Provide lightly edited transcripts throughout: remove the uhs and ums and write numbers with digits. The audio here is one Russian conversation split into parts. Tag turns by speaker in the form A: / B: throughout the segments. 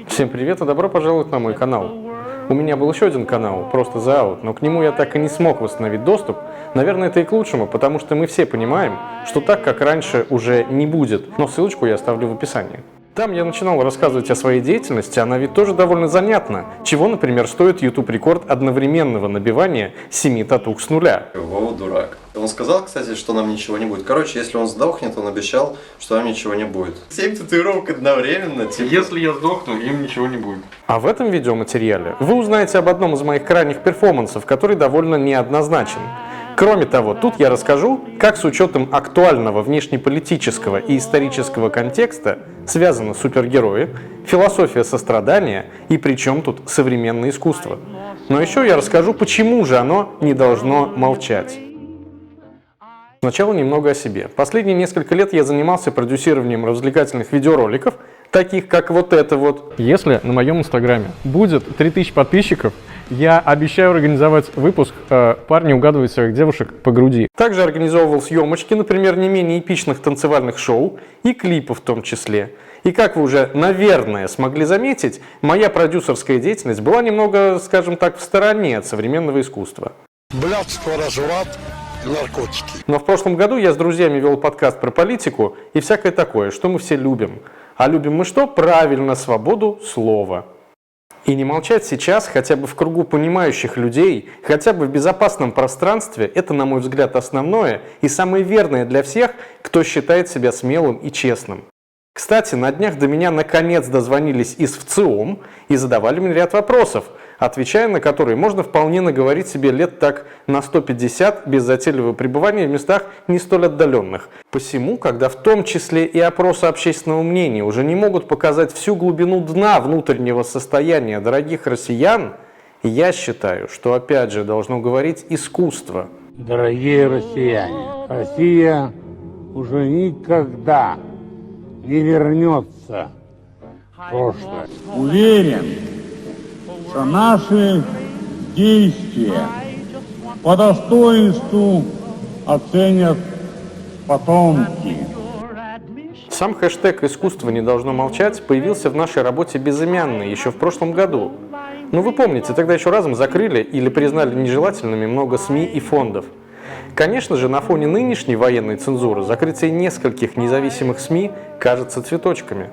A: Всем привет и добро пожаловать на мой канал. У меня был еще один канал, просто The Out, но к нему я так и не смог восстановить доступ. Наверное, это и к лучшему, потому что мы все понимаем, что так, как раньше, уже не будет. Но ссылочку я оставлю в описании. Там я начинал рассказывать о своей деятельности, она ведь тоже довольно занятна. Чего, например, стоит YouTube-рекорд одновременного набивания 7 татух с нуля.
B: Вова дурак. Он сказал, кстати, что нам ничего не будет. Короче, если он сдохнет, он обещал, что нам ничего не будет. 7 татуировок одновременно.
A: Если я сдохну, им ничего не будет. А в этом видеоматериале вы узнаете об одном из моих крайних перформансов, который довольно неоднозначен. Кроме того, тут я расскажу, как с учетом актуального внешнеполитического и исторического контекста связаны супергерои, философия сострадания и при чем тут современное искусство. Но еще я расскажу, почему же оно не должно молчать. Сначала немного о себе. Последние несколько лет я занимался продюсированием развлекательных видеороликов, таких как вот это вот. Если на моем инстаграме будет 3000 подписчиков, я обещаю организовать выпуск «Парни угадывают своих девушек по груди». Также организовывал съемочки, например, не менее эпичных танцевальных шоу и клипов в том числе. И как вы уже, наверное, смогли заметить, моя продюсерская деятельность была немного, скажем так, в стороне от современного искусства.
C: Блядство, разврат, наркотики.
A: Но в прошлом году я с друзьями вел подкаст про политику и всякое такое, что мы все любим. А любим мы что? Правильно, свободу слова. И не молчать сейчас, хотя бы в кругу понимающих людей, хотя бы в безопасном пространстве, это, на мой взгляд, основное и самое верное для всех, кто считает себя смелым и честным. Кстати, на днях до меня наконец дозвонились из ВЦИОМ и задавали мне ряд вопросов, отвечая на которые можно вполне наговорить себе лет так на 150 без затейливого пребывания в местах не столь отдаленных. Посему, когда в том числе и опросы общественного мнения уже не могут показать всю глубину дна внутреннего состояния дорогих россиян, я считаю, что опять же должно говорить искусство.
D: Дорогие россияне, Россия уже никогда не вернется в прошлое.
E: Уверен, что наши действия по достоинству оценят потомки.
A: Сам хэштег «Искусство не должно молчать» появился в нашей работе безымянный еще в прошлом году. Но вы помните, тогда еще разом закрыли или признали нежелательными много СМИ и фондов. Конечно же, на фоне нынешней военной цензуры закрытие нескольких независимых СМИ кажется цветочками.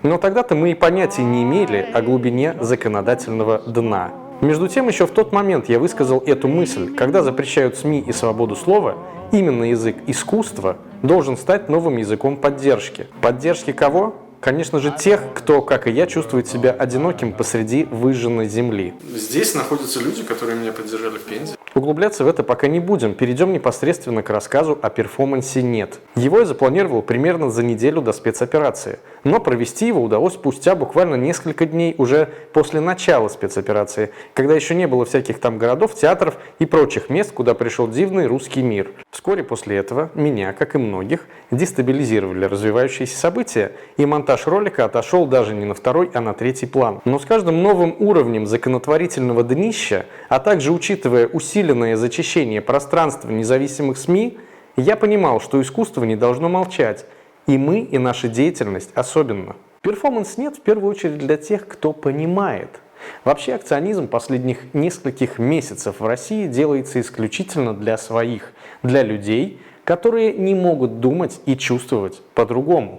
A: Но тогда-то мы и понятия не имели о глубине законодательного дна. Между тем, еще в тот момент я высказал эту мысль, когда запрещают СМИ и свободу слова, именно язык искусства должен стать новым языком поддержки. Поддержки кого? Конечно же, тех, кто, как и я, чувствует себя одиноким посреди выжженной земли. Здесь находятся люди, которые меня поддержали в Пензе. Углубляться в это пока не будем, перейдем непосредственно к рассказу о перформансе «Нет». Его я запланировал примерно за неделю до спецоперации, но провести его удалось спустя буквально несколько дней уже после начала спецоперации, когда еще не было всяких там городов, театров и прочих мест, куда пришел дивный русский мир. Вскоре после этого меня, как и многих, дестабилизировали развивающиеся события, и монтаж ролика отошел даже не на второй, а на третий план. Но с каждым новым уровнем законотворительного днища, а также учитывая усиленное зачищение пространства независимых СМИ, я понимал, что искусство не должно молчать, и мы, и наша деятельность особенно. Перформанс «Нет» в первую очередь для тех, кто понимает. Вообще акционизм последних нескольких месяцев в России делается исключительно для своих, для людей, которые не могут думать и чувствовать по-другому.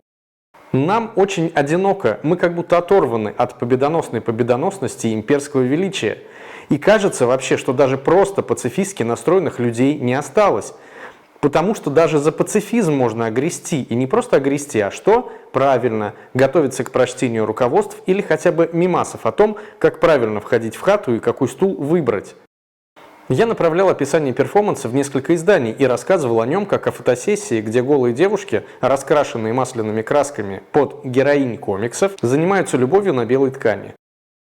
A: Нам очень одиноко, мы как будто оторваны от победоносной победоносности и имперского величия. И кажется вообще, что даже просто пацифистски настроенных людей не осталось. Потому что даже за пацифизм можно огрести. И не просто огрести, а что? Правильно, готовиться к прочтению руководств или хотя бы мемасов о том, как правильно входить в хату и какой стул выбрать. Я направлял описание перформанса в несколько изданий и рассказывал о нем как о фотосессии, где голые девушки, раскрашенные масляными красками под героинь комиксов, занимаются любовью на белой ткани.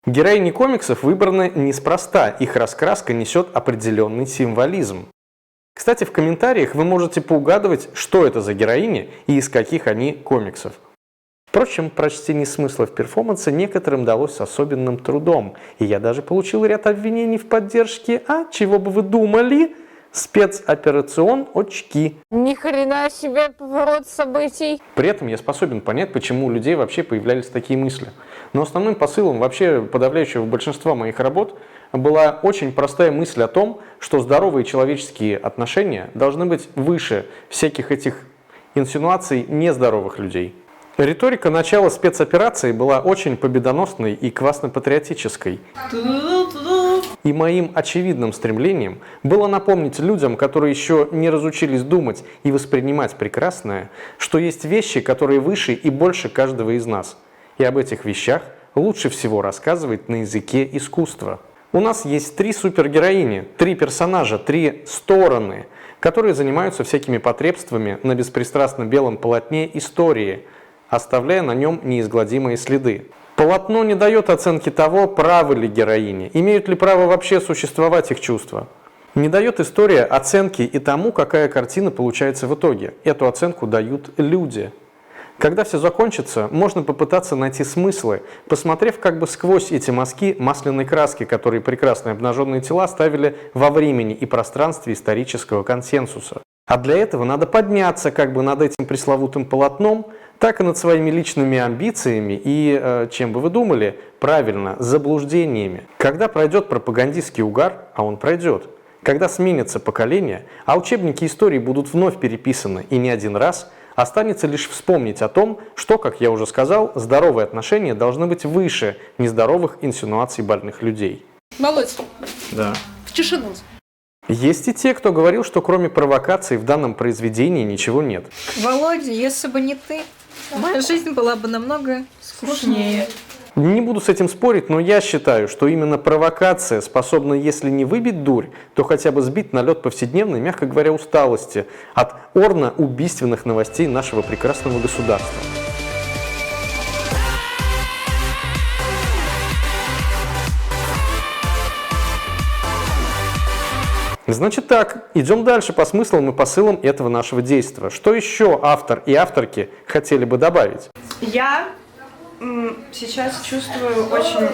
A: Героини комиксов выбраны неспроста, их раскраска несет определенный символизм. Кстати, в комментариях вы можете поугадывать, что это за героини и из каких они комиксов. Впрочем, прочтение смыслов перформанса некоторым далось с особенным трудом, и я даже получил ряд обвинений в поддержке, чего бы вы думали, Спецоперацион очки.
F: Ни хрена себе поворот событий.
A: При этом я способен понять, почему у людей вообще появлялись такие мысли. Но основным посылом вообще подавляющего большинства моих работ была очень простая мысль о том, что здоровые человеческие отношения должны быть выше всяких этих инсинуаций нездоровых людей. Риторика начала спецоперации была очень победоносной и квасно-патриотической. И моим очевидным стремлением было напомнить людям, которые еще не разучились думать и воспринимать прекрасное, что есть вещи, которые выше и больше каждого из нас. И об этих вещах лучше всего рассказывать на языке искусства. У нас есть 3 супергероини, 3 персонажа, 3 стороны, которые занимаются всякими потребствами на беспристрастно белом полотне истории, оставляя на нем неизгладимые следы. Полотно не дает оценки того, правы ли героини, имеют ли право вообще существовать их чувства. Не дает история оценки и тому, какая картина получается в итоге. Эту оценку дают люди. Когда все закончится, можно попытаться найти смыслы, посмотрев как бы сквозь эти мазки масляной краски, которые прекрасные обнаженные тела ставили во времени и пространстве исторического консенсуса. А для этого надо подняться как бы над этим пресловутым полотном, так и над своими личными амбициями и, чем бы вы думали, правильно, заблуждениями. Когда пройдет пропагандистский угар, а он пройдет, когда сменится поколение, а учебники истории будут вновь переписаны и не один раз, останется лишь вспомнить о том, что, как я уже сказал, здоровые отношения должны быть выше нездоровых инсинуаций больных людей.
G: Володь,
A: Да.
G: в тишину.
A: Есть и те, кто говорил, что кроме провокаций в данном произведении ничего нет.
G: Володя, если бы не ты, моя жизнь была бы намного скучнее.
A: Не буду с этим спорить, но я считаю, что именно провокация способна, если не выбить дурь, то хотя бы сбить налет повседневной, мягко говоря, усталости от орно-убийственных новостей нашего прекрасного государства. Значит так, идем дальше по смыслам и посылам этого нашего действия. Что еще автор и авторки хотели бы добавить?
H: Я сейчас чувствую очень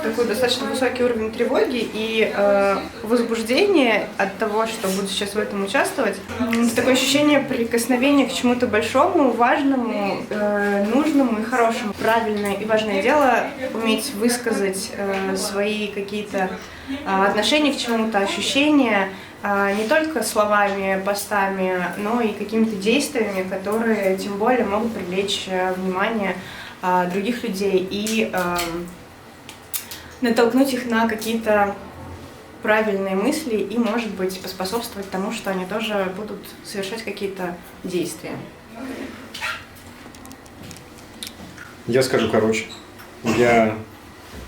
H: такой достаточно высокий уровень тревоги и возбуждения от того, что буду сейчас в этом участвовать. Такое ощущение прикосновения к чему-то большому, важному, нужному и хорошему. Правильное и важное дело уметь высказать свои какие-то отношения к чему-то, ощущения, не только словами, постами, но и какими-то действиями, которые тем более могут привлечь внимание других людей и натолкнуть их на какие-то правильные мысли и, может быть, поспособствовать тому, что они тоже будут совершать какие-то действия.
A: Я скажу короче. Я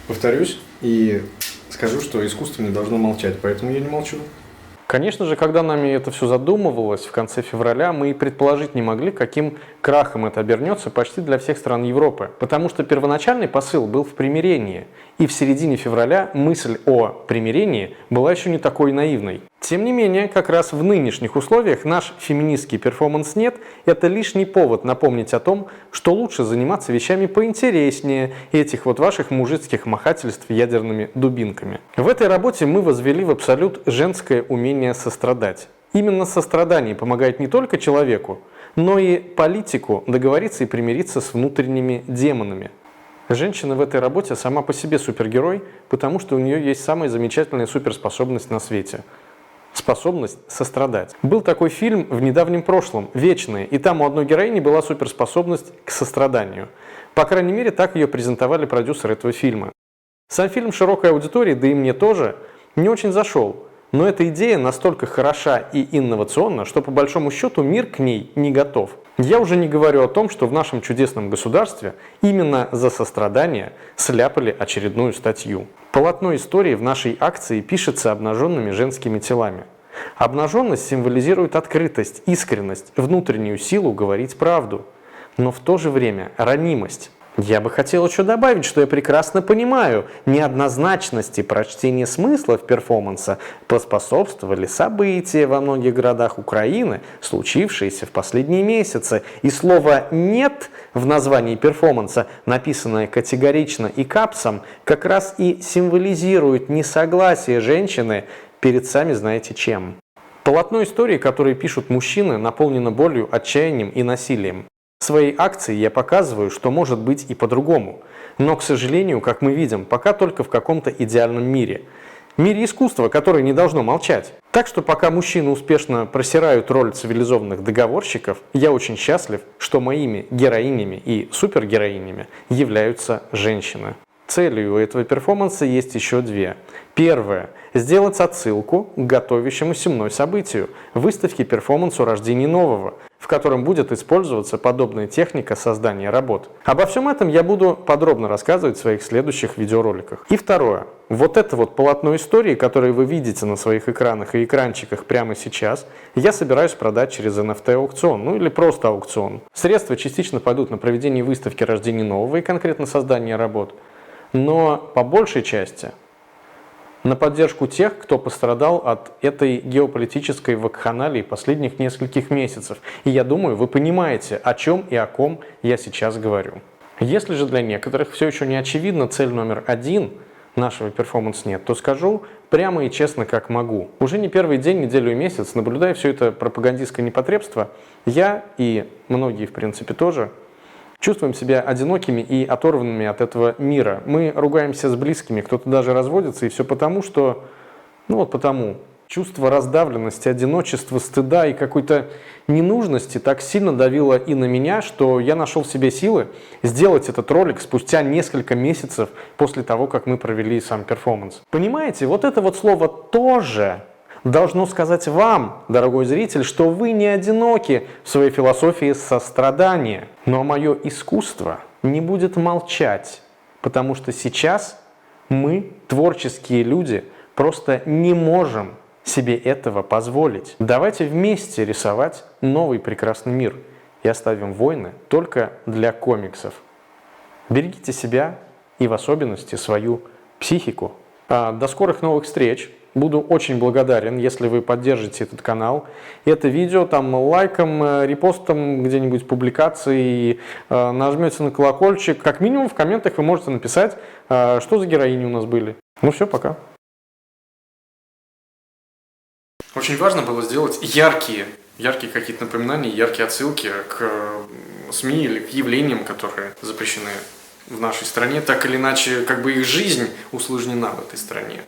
A: повторюсь и скажу, что искусство не должно молчать, поэтому я не молчу. Конечно же, когда нами это все задумывалось в конце февраля, мы и предположить не могли, каким крахом это обернется почти для всех стран Европы. Потому что первоначальный посыл был в примирении, и в середине февраля мысль о примирении была еще не такой наивной. Тем не менее, как раз в нынешних условиях наш феминистский перформанс «Нет» — это лишний повод напомнить о том, что лучше заниматься вещами поинтереснее этих вот ваших мужицких махательств ядерными дубинками. В этой работе мы возвели в абсолют женское умение сострадать. Именно сострадание помогает не только человеку, но и политику договориться и примириться с внутренними демонами. Женщина в этой работе сама по себе супергерой, потому что у нее есть самая замечательная суперспособность на свете – способность сострадать. Был такой фильм в недавнем прошлом «Вечные», и там у одной героини была суперспособность к состраданию. По крайней мере, так ее презентовали продюсеры этого фильма. Сам фильм широкой аудитории, да и мне тоже, не очень зашел. Но эта идея настолько хороша и инновационна, что по большому счету мир к ней не готов. Я уже не говорю о том, что в нашем чудесном государстве именно за сострадание сляпали очередную статью. Полотно истории в нашей акции пишется обнаженными женскими телами. Обнаженность символизирует открытость, искренность, внутреннюю силу говорить правду, но в то же время ранимость. Я бы хотел еще добавить, что я прекрасно понимаю, неоднозначности прочтения смыслов перформанса поспособствовали события во многих городах Украины, случившиеся в последние месяцы. И слово «нет» в названии перформанса, написанное категорично и капсом, как раз и символизирует несогласие женщины перед сами знаете чем. Полотно истории, которые пишут мужчины, наполнено болью, отчаянием и насилием. В своей акции я показываю, что может быть и по-другому. Но, к сожалению, как мы видим, пока только в каком-то идеальном мире. Мире искусства, которое не должно молчать. Так что пока мужчины успешно просирают роль цивилизованных договорщиков, я очень счастлив, что моими героинями и супергероинями являются женщины. Целью у этого перформанса есть еще две. Первое – сделать отсылку к готовящемуся мной событию – выставке перформансу «Рождение нового», в котором будет использоваться подобная техника создания работ. Обо всем этом я буду подробно рассказывать в своих следующих видеороликах. И второе. Вот это вот полотно истории, которое вы видите на своих экранах и экранчиках прямо сейчас, я собираюсь продать через NFT-аукцион, ну или просто аукцион. Средства частично пойдут на проведение выставки «Рождение нового» и конкретно создание работ, но по большей части на поддержку тех, кто пострадал от этой геополитической вакханалии последних нескольких месяцев. И я думаю, вы понимаете, о чем и о ком я сейчас говорю. Если же для некоторых все еще не очевидна цель номер один нашего перформанс нет, то скажу прямо и честно, как могу. Уже не первый день, неделю и месяц, наблюдая все это пропагандистское непотребство, я и многие, в принципе, тоже чувствуем себя одинокими и оторванными от этого мира. Мы ругаемся с близкими, кто-то даже разводится, и все потому, что... потому. Чувство раздавленности, одиночества, стыда и какой-то ненужности так сильно давило и на меня, что я нашел в себе силы сделать этот ролик спустя несколько месяцев после того, как мы провели сам перформанс. Понимаете, вот это вот слово «тоже» должно сказать вам, дорогой зритель, что вы не одиноки в своей философии сострадания. Но мое искусство не будет молчать, потому что сейчас мы, творческие люди, просто не можем себе этого позволить. Давайте вместе рисовать новый прекрасный мир и оставим войны только для комиксов. Берегите себя и в особенности свою психику. До скорых новых встреч! Буду очень благодарен, если вы поддержите этот канал. Это видео там лайком, репостом где-нибудь публикацией, нажмете на колокольчик. Как минимум в комментах вы можете написать, что за героини у нас были. Ну все, пока. Очень важно было сделать яркие какие-то напоминания, яркие отсылки к СМИ или к явлениям, которые запрещены в нашей стране. Так или иначе, как бы их жизнь усложнена в этой стране.